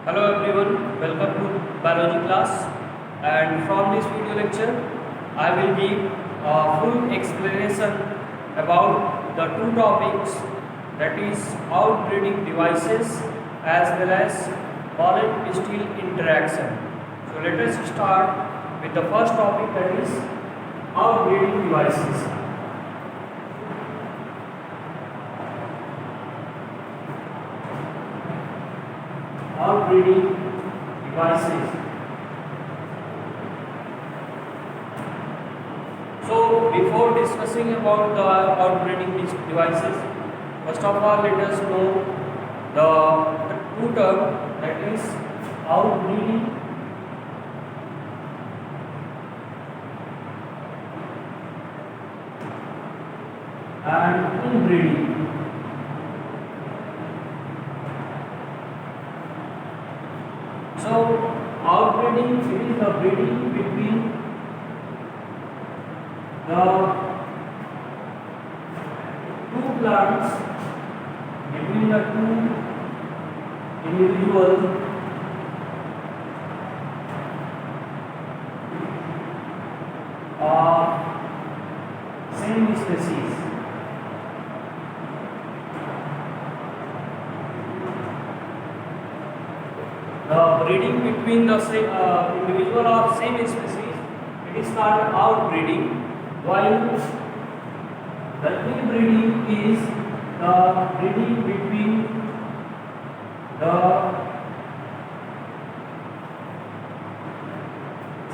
Hello everyone, welcome to biology class, and from this video lecture I will give a full explanation about the two topics, that is outbreeding devices as well as ball and steel interaction. So let us start with the first topic, that is outbreeding devices. Outbreeding devices. So before discussing about the outbreeding devices, first of all let us know the two term, that is outbreeding and inbreeding. So outbreeding, it is the breeding between the two plants, between the two individuals of same species. The breeding between the individual of same species, it is called outbreeding, while the inbreeding is the breeding between the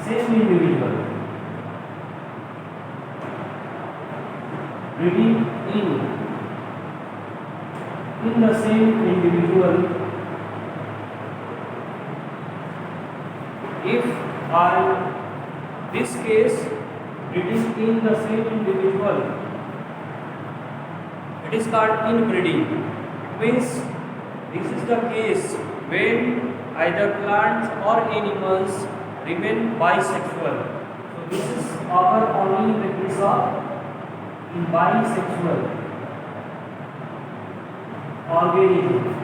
same individual. Breeding in the same individual. If this case breeding in the same individual, it is called inbreeding. It means this is the case when either plants or animals remain bisexual. So this is occur only in the case of bisexual organism.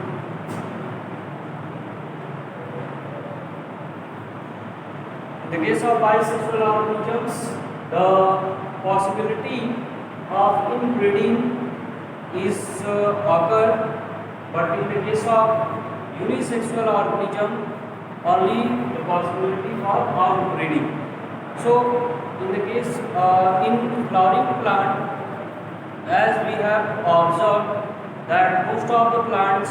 In the case of bisexual organisms, the possibility of inbreeding is occur, but in the case of unisexual organism, only the possibility of outbreeding. So, in the case in flowering plant, as we have observed that most of the plants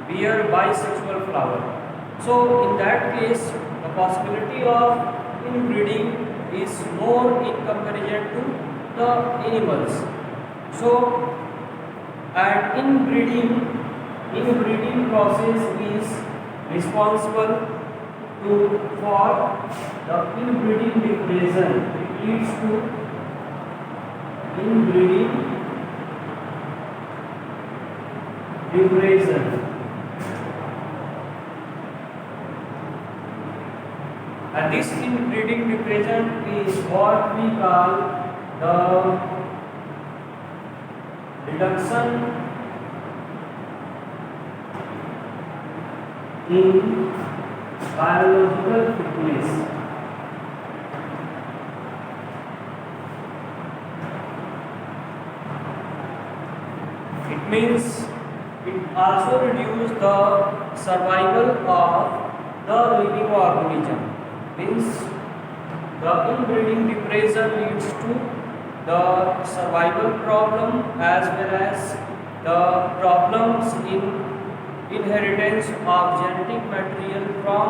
bear bisexual flower. So, in that case, the possibility of inbreeding is more in comparison to the animals. So, and inbreeding process is responsible for the inbreeding depression. It leads to inbreeding depression. And this inbreeding depression is what we call the reduction in biological fitness. It means it also reduces the survival of the living organism. Means the inbreeding depression leads to the survival problem as well as the problems in inheritance of genetic material from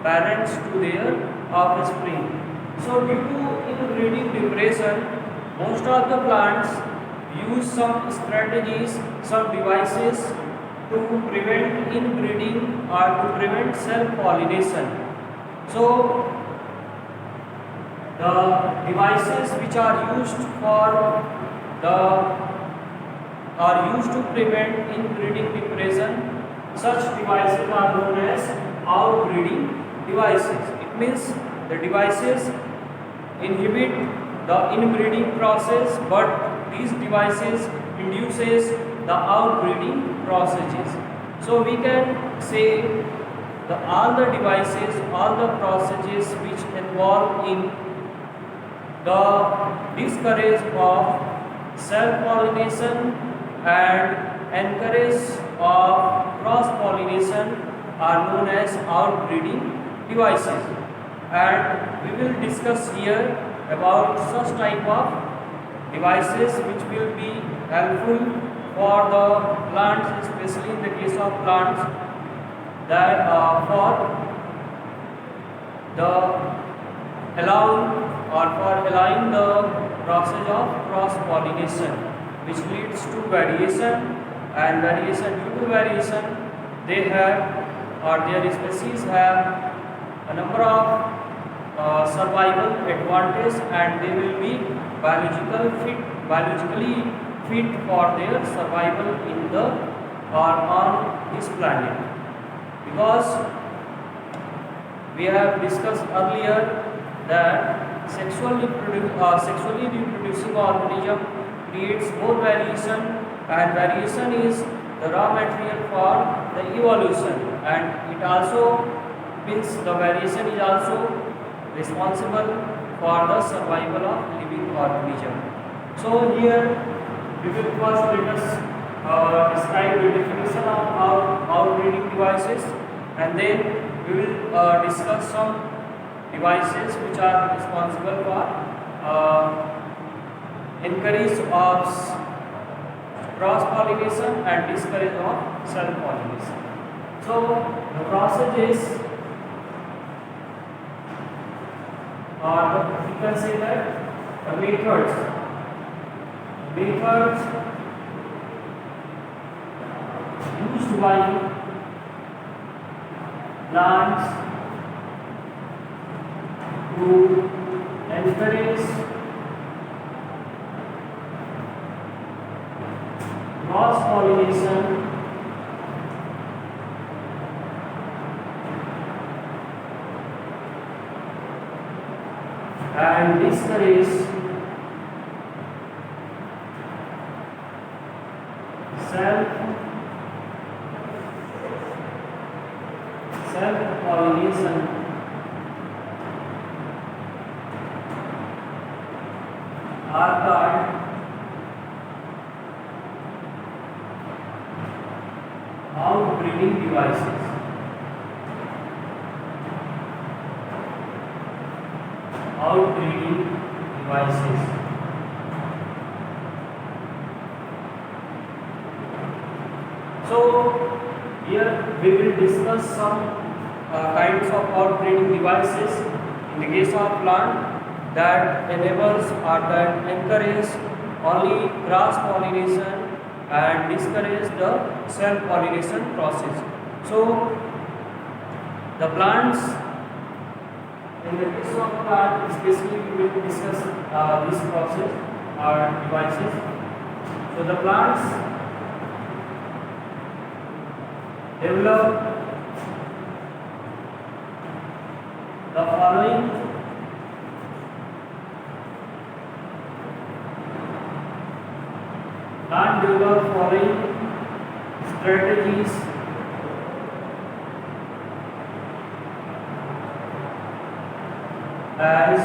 parents to their offspring. So due to inbreeding depression, most of the plants use some strategies, some devices to prevent inbreeding or to prevent self-pollination. So the devices which are used to prevent inbreeding depression, such devices are known as outbreeding devices. It means the devices inhibit the inbreeding process, but these devices induces the outbreeding processes. So we can say all the devices, all the processes which involve in the discourage of self-pollination and encourage of cross-pollination are known as outbreeding devices. And we will discuss here about such type of devices which will be helpful for the plants, especially in the case of plants that for the allowing the process of cross pollination, which leads to variation, and due to variation they have, or their species have a number of survival advantage, and they will be biologically fit for their survival in the or on this planet. Because we have discussed earlier that sexually reproducing organism creates more variation, and variation is the raw material for the evolution, and it also means the variation is also responsible for the survival of living organism. So here we will first let us describe the definition of outbreeding devices, and then we will discuss some devices which are responsible for encourage of cross pollination and discourage of self pollination. So the process is, or you can say that the methods used by plants to encourage cross pollination and discourage self pollination are called outbreeding devices. Outbreeding devices. So here we will discuss some kinds of outbreeding devices in the case of plant that enables or that encourage only cross pollination and discourage the self pollination process. So the plants, in the case of plant especially, we will discuss this process or devices. So the plants develop the following strategies as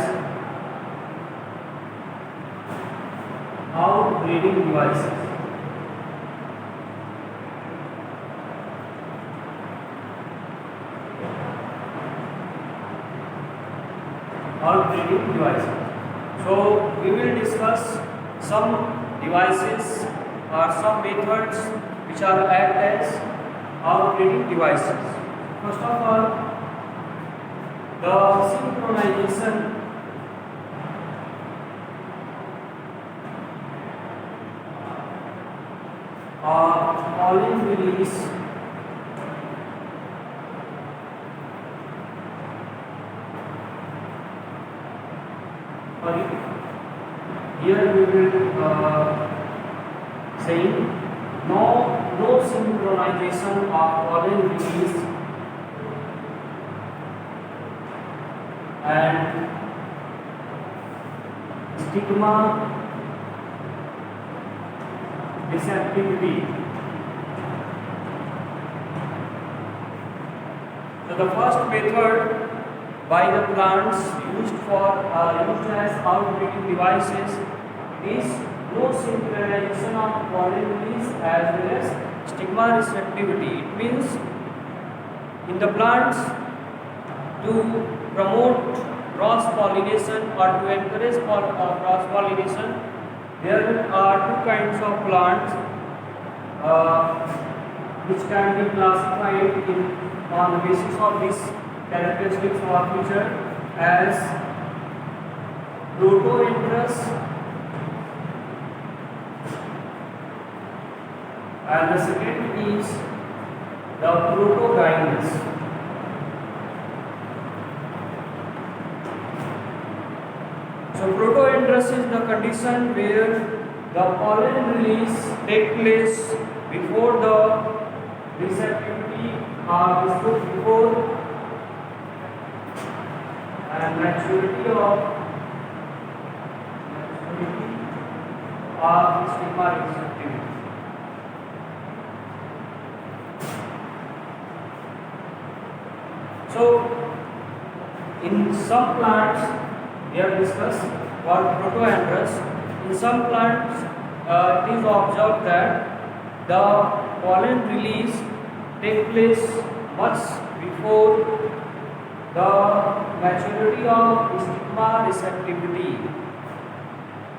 outbreeding devices. Outbreeding devices. So we will discuss some devices or some methods which are act as outbreeding devices. First of all, the synchronization of pollen release here we will saying no synchronization of pollen release and stigma receptivity So the first method by the plants used as outbreeding devices is no synchronization of pollen release as well as stigma receptivity. It means in the plants to promote cross pollination or to encourage cross pollination, there are two kinds of plants which can be classified on the basis of these characteristics or feature as protoenterus and the second is the protogynous. So protoenterus is the condition where the pollen release takes place before the receptivity before and maturity of stigma receptivity. So in some plants we have discussed what protoenterus. In some plants it is observed that the pollen release takes place much before the maturity of stigma receptivity.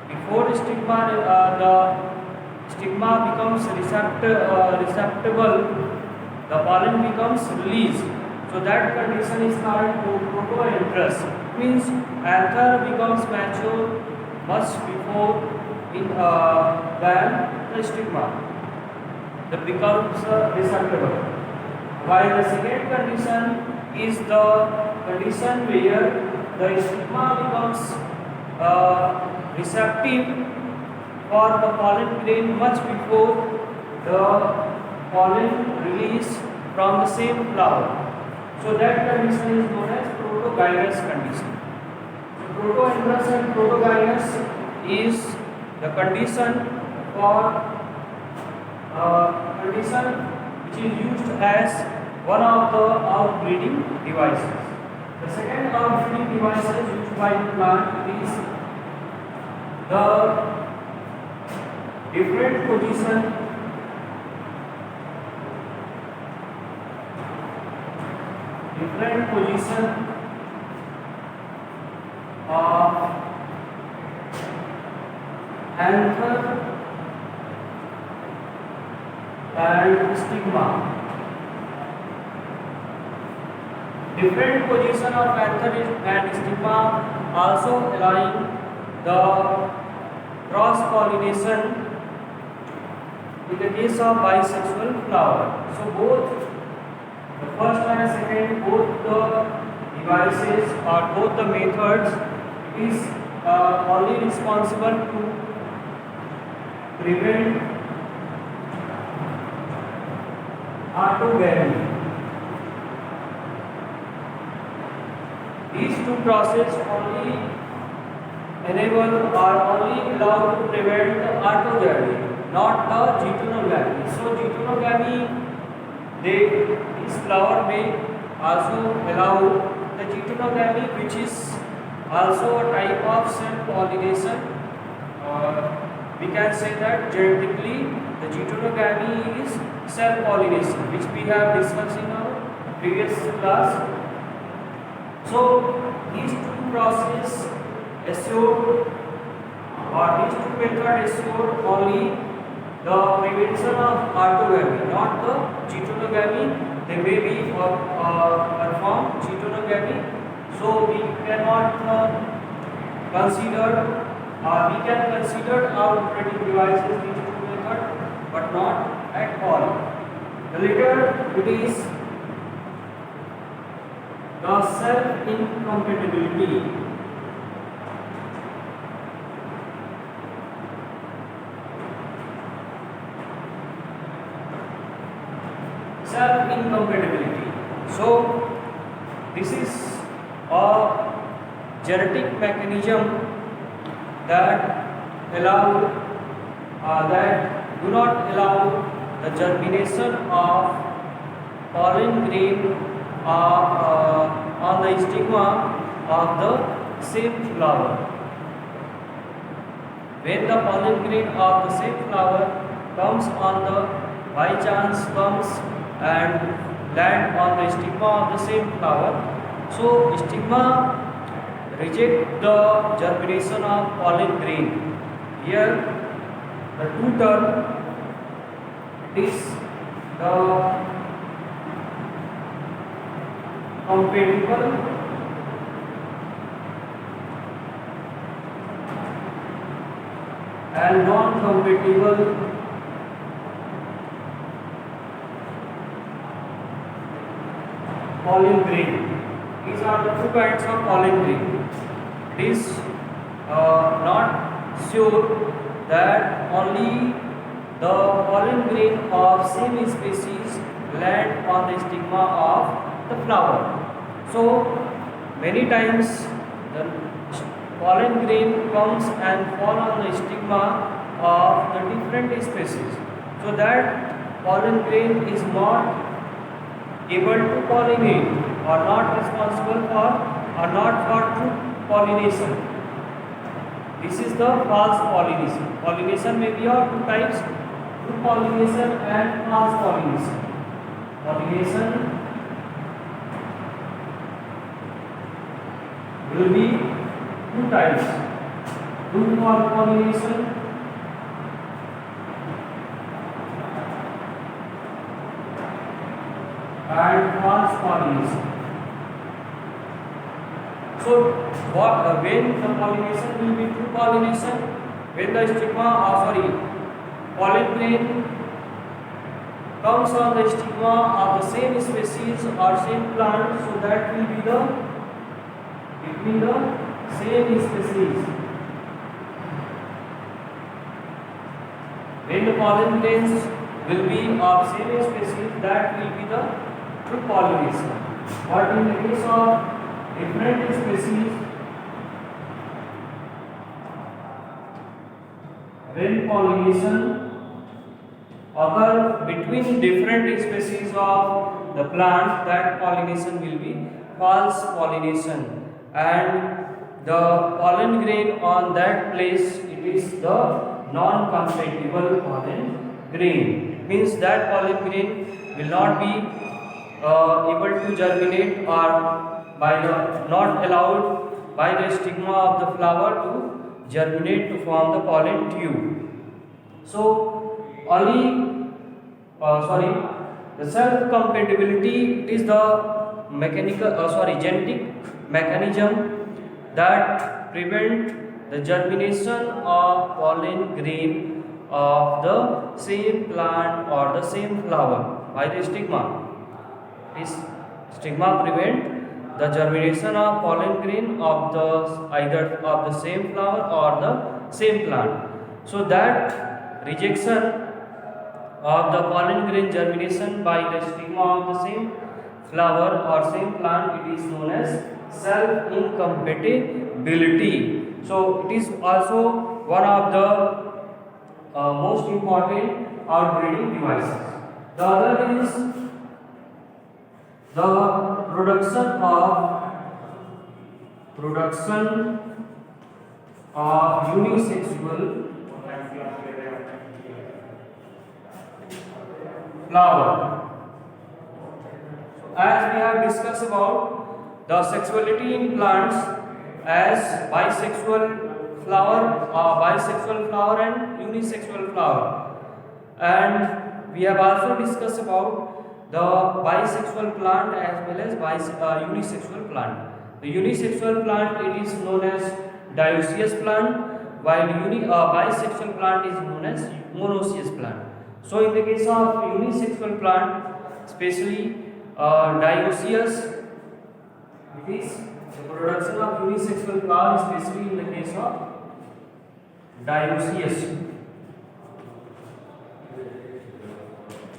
Before the stigma becomes receptible, the pollen becomes released. So that condition is called protoenterus. Means anther becomes mature much before than the stigma that becomes receptible. While the second condition is the condition where the stigma becomes receptive for the pollen grain much before the pollen release from the same flower. So that condition is known as protogynous condition. So protoenterus and protogynous is the condition which is used as one of the outbreeding devices. The second outbreeding devices used by the plant is the different position of anther and stigma. Different position of anther and stigma also allowing the cross pollination in the case of bisexual flower. So both the first and second, both the devices or both the methods is only responsible to prevent autogamy. These two processes only enable or only allow to prevent the autogamy, not the geitonogamy. So geitonogamy, this flower may also allow the geitonogamy, which is also a type of self-pollination. We can say that genetically the geitonogamy is self-pollination, which we have discussed in our previous class. So these two processes assure or these two methods assure only the prevention of autogamy, not the geitonogamy. They may be performed geitonogamy. So we cannot consider we can consider outbreeding devices these two methods, but not at all. The later it is the self-incompatibility. Self-incompatibility. So this is a genetic mechanism that do not allow the germination of pollen grain on the stigma of the same flower. When the pollen grain of the same flower comes on the by chance comes and land on the stigma of the same flower, so stigma reject the germination of pollen grain. Here the two term is the compatible and non-compatible pollen grain. These are the two kinds of pollen grain. It is not sure that only the pollen grain of same species land on the stigma of the flower. So many times the pollen grain comes and fall on the stigma of the different species, so that pollen grain is not able to pollinate or not responsible for or not for true pollination. This is the false pollination. Pollination may be of two types: true pollination and false pollination. Pollination will be two types: true pollination and false pollination. So, when the pollination will be true pollination, when the stigma, pollen grain comes on the stigma of the same species or same plant, so that will be the same species. When the pollen grains will be of same species, that will be the true pollination. But in the case of different species, when pollination occur between different species of the plant, that pollination will be false pollination, and the pollen grain on that place, it is the non-compatible pollen grain. Means that pollen grain will not be able to germinate, or not allowed by the stigma of the flower to germinate to form the pollen tube. So only the self compatibility is the genetic mechanism that prevent the germination of pollen grain of the same plant or the same flower by the stigma. This stigma prevent the germination of pollen grain of the either of the same flower or the same plant. So that rejection of the pollen grain germination by the stigma of the same flower or same plant, it is known as self incompatibility. So it is also one of the most important outbreeding devices. The other is the production of unisexual flower. As we have discussed about the sexuality in plants as bisexual flower and unisexual flower, and we have also discussed about the bisexual plant as well as unisexual plant. The unisexual plant, it is known as dioecious plant, while bisexual plant is known as monoecious plant. So in the case of unisexual plant, especially dioecious, it is the production of unisexual flower, especially in the case of dioecious.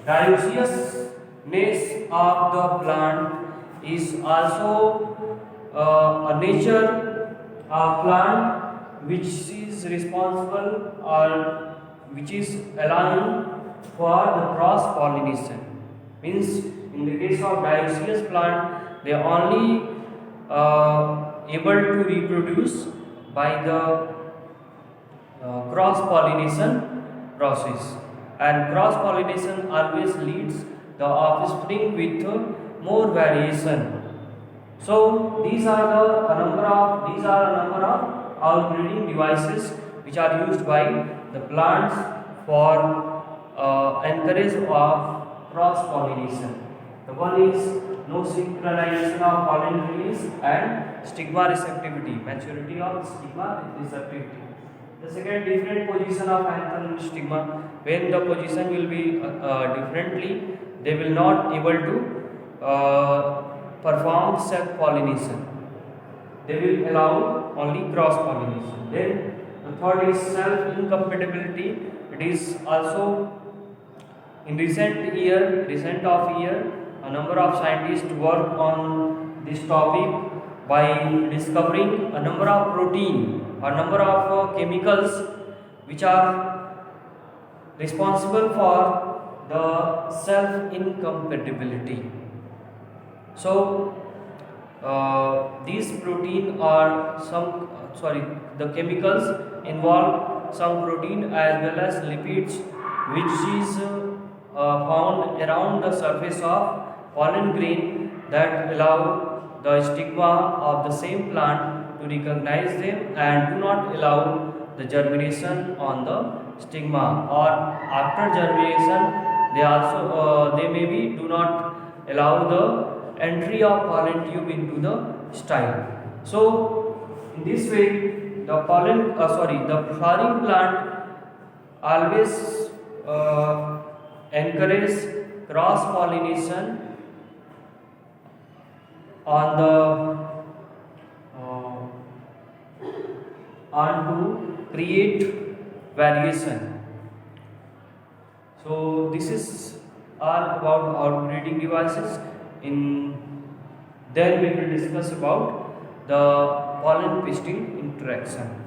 Dioeciousness of the plant is also a nature of plant which is responsible or which is allowing for the cross pollination. Means in the case of dioecious plant, they are only able to reproduce by the cross pollination process, and cross pollination always leads the offspring with more variation. So these are a number of outbreeding devices which are used by the plants for encourage of cross pollination. The one is no synchronization of pollen release and stigma receptivity, maturity of stigma receptivity. The second, different position of anther and stigma. When the position will be differently, they will not able to perform self pollination. They will allow only cross pollination. Then the third is self incompatibility. It is also in recent year, a number of scientists work on this topic by discovering a number of protein, a number of chemicals which are responsible for the self incompatibility. So these protein are the chemicals involve some protein as well as lipids which is found around the surface of pollen grain that allow the stigma of the same plant to recognize them and do not allow the germination on the stigma, or after germination they maybe do not allow the entry of pollen tube into the style. So in this way the the flowering plant always encourage cross pollination on to create variation. So this is all about outbreeding devices. Then we will discuss about the pollen pistil interaction.